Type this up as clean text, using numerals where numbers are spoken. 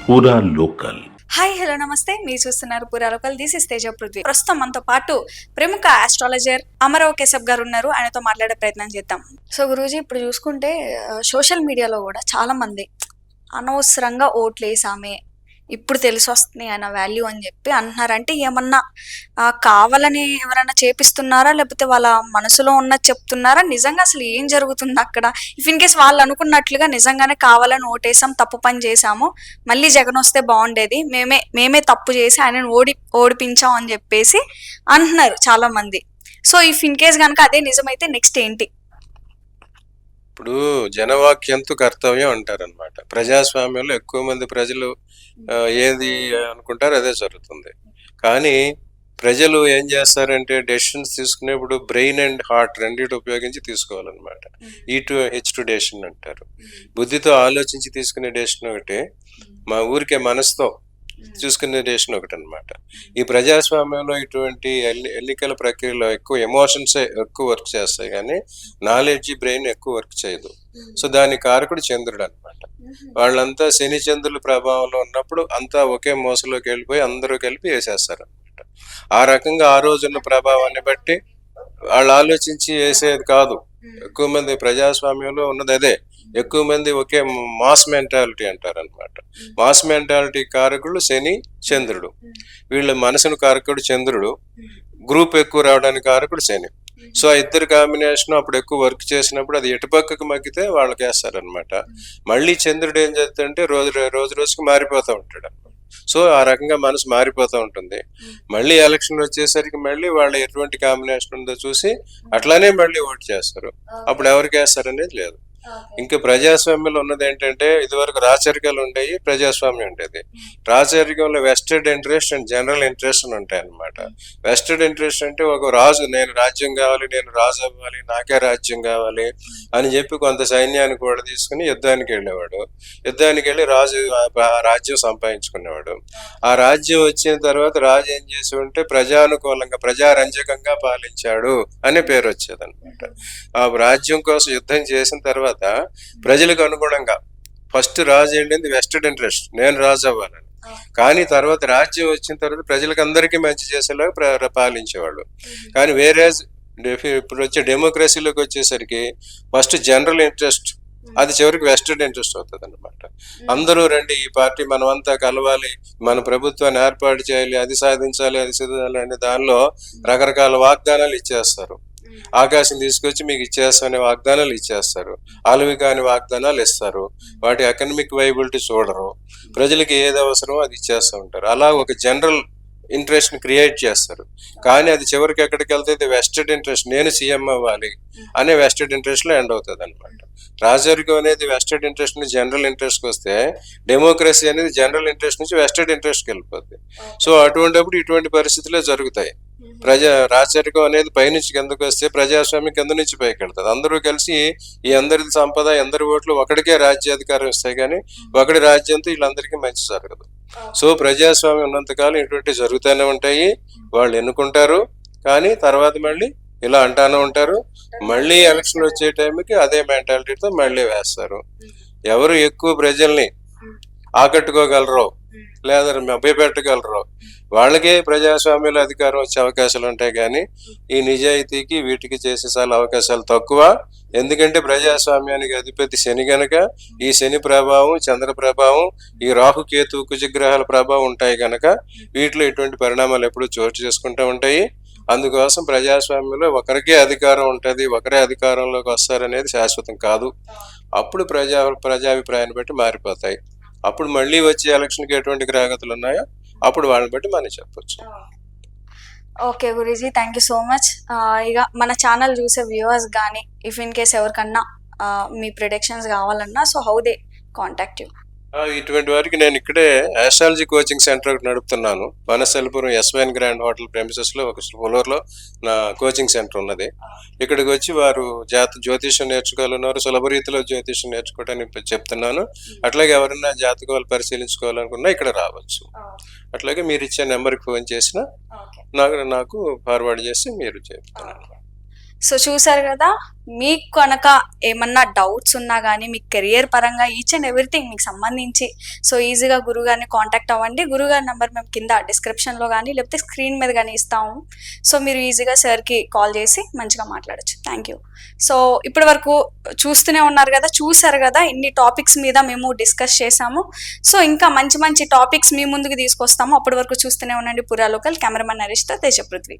పూరా local. Hi hello నమస్తే, మీరు చూస్తున్నారు పూరా local. This is Teja Prithvi. ప్రస్తుతం మనతో పాటు ప్రముఖ ఆస్ట్రాలజర్ అమరావ్ కేశవ్ గారు ఉన్నారు. ఆయనతో మాట్లాడే ప్రయత్నం చేద్దాం. సో గురూజీ, ఇప్పుడు చూసుకుంటే సోషల్ మీడియాలో కూడా చాలా మంది అనవసరంగా ఓట్లు వేసామే, ఇప్పుడు తెలిసి వస్తుంది ఆయన వాల్యూ అని చెప్పి అంటున్నారు. అంటే ఏమన్నా కావాలని ఎవరైనా చేపిస్తున్నారా, లేకపోతే వాళ్ళ మనసులో ఉన్నది చెప్తున్నారా? నిజంగా అసలు ఏం జరుగుతుంది అక్కడ? ఇఫ్ ఇన్ కేస్ వాళ్ళు అనుకున్నట్లుగా నిజంగానే కావాలని ఓటేసాం, తప్పు పని చేసాము, మళ్ళీ జగన్ వస్తే బాగుండేది, మేమే తప్పు చేసి ఆయనను ఓడిపించాం అని చెప్పేసి అంటున్నారు చాలా మంది. సో ఇఫ్ ఇన్ కేస్ కనుక అదే నిజమైతే నెక్స్ట్ ఏంటి? ఇప్పుడు జనవాక్యంతో కర్తవ్యం అంటారనమాట. ప్రజాస్వామ్యంలో ఎక్కువ మంది ప్రజలు ఏది అనుకుంటారో అదే జరుగుతుంది. కానీ ప్రజలు ఏం చేస్తారంటే డెసిషన్స్ తీసుకునేప్పుడు బ్రెయిన్ అండ్ హార్ట్ రెండింటి ఉపయోగించి తీసుకోవాలన్నమాట. E2H2 డెసిషన్ అంటారు. బుద్ధితో ఆలోచించి తీసుకునే డెసిషన్ ఒకటి, మా ఊరికే మనసుతో చూసుకునే డెసిషన్ ఒకటి అనమాట. ఈ ప్రజాస్వామ్యంలో ఇటువంటి ఎన్నికల ప్రక్రియలో ఎక్కువ ఎమోషన్సే ఎక్కువ వర్క్ చేస్తాయి, కానీ నాలెడ్జ్ బ్రెయిన్ ఎక్కువ వర్క్ చేయదు. సో దాని కారకుడు చంద్రుడు అనమాట. వాళ్ళంతా శని చంద్రుల ప్రభావంలో ఉన్నప్పుడు అంతా ఒకే మోసలోకి వెళ్ళిపోయి అందరూ కలిపి వేసేస్తారు అనమాట. ఆ రకంగా ఆ రోజున్న ప్రభావాన్ని బట్టి వాళ్ళు ఆలోచించి వేసేది కాదు. ఎక్కువ మంది ప్రజాస్వామ్యంలో ఉన్నది అదే. ఎక్కువ మంది ఒకే మాస్ మెంటాలిటీ అంటారు అనమాట. మాస్ మెంటాలిటీ కారకుడు శని చంద్రుడు. వీళ్ళ మనసును కారకుడు చంద్రుడు, గ్రూప్ ఎక్కువ రావడానికి కారకుడు శని. సో ఆ ఇద్దరు కాంబినేషన్ అప్పుడు ఎక్కువ వర్క్ చేసినప్పుడు అది ఎటుపక్కకు మగ్గితే వాళ్ళకి వేస్తారనమాట. మళ్ళీ చంద్రుడు ఏం చేస్తాడంటే రోజు రోజుకి మారిపోతూ ఉంటాడు అనమాట. సో ఆ రకంగా మనసు మారిపోతూ ఉంటుంది. మళ్ళీ ఎలక్షన్ వచ్చేసరికి మళ్ళీ వాళ్ళు ఎటువంటి కాంబినేషన్ ఉందో చూసి అట్లానే మళ్ళీ ఓటు చేస్తారు. అప్పుడు ఎవరికి వేస్తారు అనేది లేదు. ఇంకా ప్రజాస్వామ్యంలో ఉన్నది ఏంటంటే, ఇదివరకు రాచరికాలు ఉండేవి, ప్రజాస్వామ్యం ఉండేది. రాచరికంలో vested interest and general interest అని ఉంటాయి అన్నమాట. వెస్టెడ్ ఇంట్రెస్ట్ అంటే ఒక రాజు, నేను రాజ్యం కావాలి, నేను రాజు అవ్వాలి, నాకే రాజ్యం కావాలి అని చెప్పి కొంత సైన్యాన్ని కూడా తీసుకుని యుద్ధానికి వెళ్ళేవాడు. యుద్ధానికి వెళ్ళి రాజ్యం సంపాదించుకునేవాడు. ఆ రాజ్యం వచ్చిన తర్వాత రాజు ఏం చేసి ఉంటే ప్రజానుకూలంగా ప్రజారంజకంగా పాలించాడు అనే పేరు వచ్చేది అనమాట. ఆ రాజ్యం కోసం యుద్ధం చేసిన తర్వాత ప్రజలకు అనుగుణంగా ఫస్ట్ రాజు వెళ్ళింది వెస్టెడ్ ఇంట్రెస్ట్, నేను రాజు అవ్వాలని. కానీ తర్వాత రాజ్యం వచ్చిన తర్వాత ప్రజలకు అందరికీ మంచి చేసేలాగా పాలించేవాళ్ళు. కానీ వేరే ఇప్పుడు వచ్చే డెమోక్రసీలోకి వచ్చేసరికి ఫస్ట్ జనరల్ ఇంట్రెస్ట్, అది చివరికి వెస్టెడ్ ఇంట్రెస్ట్ అవుతుంది అనమాట. అందరూ రండి, ఈ పార్టీ మనమంతా కలవాలి, మన ప్రభుత్వాన్ని ఏర్పాటు చేయాలి, అది సాధించాలి, అది సాధించాలి అనే దానిలో రకరకాల వాగ్దానాలు ఇచ్చేస్తారు. ఆకాశం తీసుకొచ్చి మీకు ఇచ్చేస్తామనే వాగ్దానాలు ఇచ్చేస్తారు. అలవి కాని వాగ్దానాలు ఇస్తారు. వాటి ఎకనమిక్ వైబిలిటీ చూడరు. ప్రజలకి ఏది అవసరమో అది ఇచ్చేస్తూ ఉంటారు. అలా ఒక జనరల్ ఇంట్రెస్ట్ ని క్రియేట్ చేస్తారు. కానీ అది చివరికి ఎక్కడికి వెళ్తే వెస్టెడ్ ఇంట్రెస్ట్, నేను సీఎం అవ్వాలి అనే వెస్టెడ్ ఇంట్రెస్ట్ లో ఎండ్ అవుతుంది అనమాట. రాజరికం అనేది వెస్టెడ్ ఇంట్రెస్ట్ నుంచి జనరల్ ఇంట్రెస్ట్కి వస్తే, డెమోక్రసీ అనేది జనరల్ ఇంట్రెస్ట్ నుంచి వెస్టెడ్ ఇంట్రెస్ట్కి వెళ్ళిపోద్ది. సో అటువంటిప్పుడు ఇటువంటి పరిస్థితులే జరుగుతాయి. రాజరికం అనేది పైనుంచి కిందకు వస్తే ప్రజాస్వామ్యం కింద నుంచి పైకి వెళ్తుంది. అందరూ కలిసి ఈ అందరి సంపద, అందరి ఓట్లు ఒకడికే రాజ్యాధికారం ఇస్తాయి, కానీ ఒకటి రాజ్యంతో వీళ్ళందరికీ మంచి జరగదు. సో ప్రజాస్వామ్యం ఉన్నంతకాలం ఇటువంటి జరుగుతూనే ఉంటాయి. వాళ్ళు ఎన్నుకుంటారు, కానీ తర్వాత మళ్ళీ ఇలా అంటానే ఉంటారు. మళ్ళీ ఎలక్షన్ వచ్చే టైంకి అదే మెంటాలిటీతో మళ్ళీ వేస్తారు. ఎవరు ఎక్కువ ప్రజల్ని ఆకట్టుకోగలరో లేదా మభ్యపెట్టగలరో వాళ్ళకే ప్రజాస్వామ్యంలో అధికారం వచ్చే అవకాశాలు ఉంటాయి, కానీ ఈ నిజాయితీకి వీటికి చేసే చాలా అవకాశాలు తక్కువ. ఎందుకంటే ప్రజాస్వామ్యానికి అధిపతి శని గనక, ఈ శని ప్రభావం, చంద్ర ప్రభావం, ఈ రాహు కేతు కుజగ్రహాల ప్రభావం ఉంటాయి కనుక వీటిలో ఇటువంటి పరిణామాలు ఎప్పుడూ చోటు చేసుకుంటూ ఉంటాయి. అందుకోసం ప్రజాస్వామ్యంలో ఒకరికే అధికారం ఉంటుంది, ఒకరే అధికారంలోకి వస్తారనేది శాశ్వతం కాదు. అప్పుడు ప్రజాభిప్రాయాన్ని బట్టి మారిపోతాయి. అప్పుడు మళ్ళీ వచ్చే ఎలక్షన్కి ఎటువంటి గ్రహగతులు ఉన్నాయో అప్పుడు వాళ్ళని బట్టి మనం చెప్పొచ్చు. Okay Guruji, thank you so much. ఇక మన ఛానల్ చూసే వ్యూవర్స్ కానీ ఇఫ్ ఇన్ కేస్ ఎవరికన్నా మీ ప్రిడిక్షన్స్ కావాలన్నా, so how they contact you? ఇటువంటి వారికి నేను ఇక్కడే ఆస్ట్రాలజీ కోచింగ్ సెంటర్ ఒకటి నడుపుతున్నాను. Vanasthalipuram SYN grand hotel premises లో ఒక ఫ్లోర్ లో నా కోచింగ్ సెంటర్ ఉన్నది. ఇక్కడికి వచ్చి వారు జ్యోతిష్యం నేర్చుకోవాలన్నారు, సులభ రీతిలో జ్యోతిష్యం నేర్చుకోవడానికి చెప్తున్నాను. అట్లాగే ఎవరైనా జాతకాలు పరిశీలించుకోవాలనుకున్నా ఇక్కడ రావచ్చు. అట్లాగే మీరు ఇచ్చే నెంబర్కి ఫోన్ చేసినా నాకు ఫార్వర్డ్ చేసి మీరు చెప్తాను. సో చూసారు కదా, మీకు కనుక ఏమన్నా డౌట్స్ ఉన్నా కానీ మీ కెరియర్ పరంగా ఈచ్ అండ్ ఎవ్రీథింగ్ మీకు సంబంధించి సో ఈజీగా గురుగారిని కాంటాక్ట్ అవ్వండి. గురుగారి నెంబర్ మేము కింద డిస్క్రిప్షన్లో కానీ లేకపోతే స్క్రీన్ మీద కానీ ఇస్తాము. సో మీరు ఈజీగా సార్కి కాల్ చేసి మంచిగా మాట్లాడచ్చు. Thank you. సో ఇప్పటి వరకు చూస్తూనే ఉన్నారు కదా, చూసారు కదా, ఇన్ని టాపిక్స్ మీద మేము డిస్కస్ చేసాము. సో ఇంకా మంచి మంచి టాపిక్స్ మీ ముందుకు తీసుకొస్తాము. అప్పటి వరకు చూస్తూనే ఉండండి పురా లోకల్. కెమెరామెన్ నరేష్తో తేజ పృథ్వీ.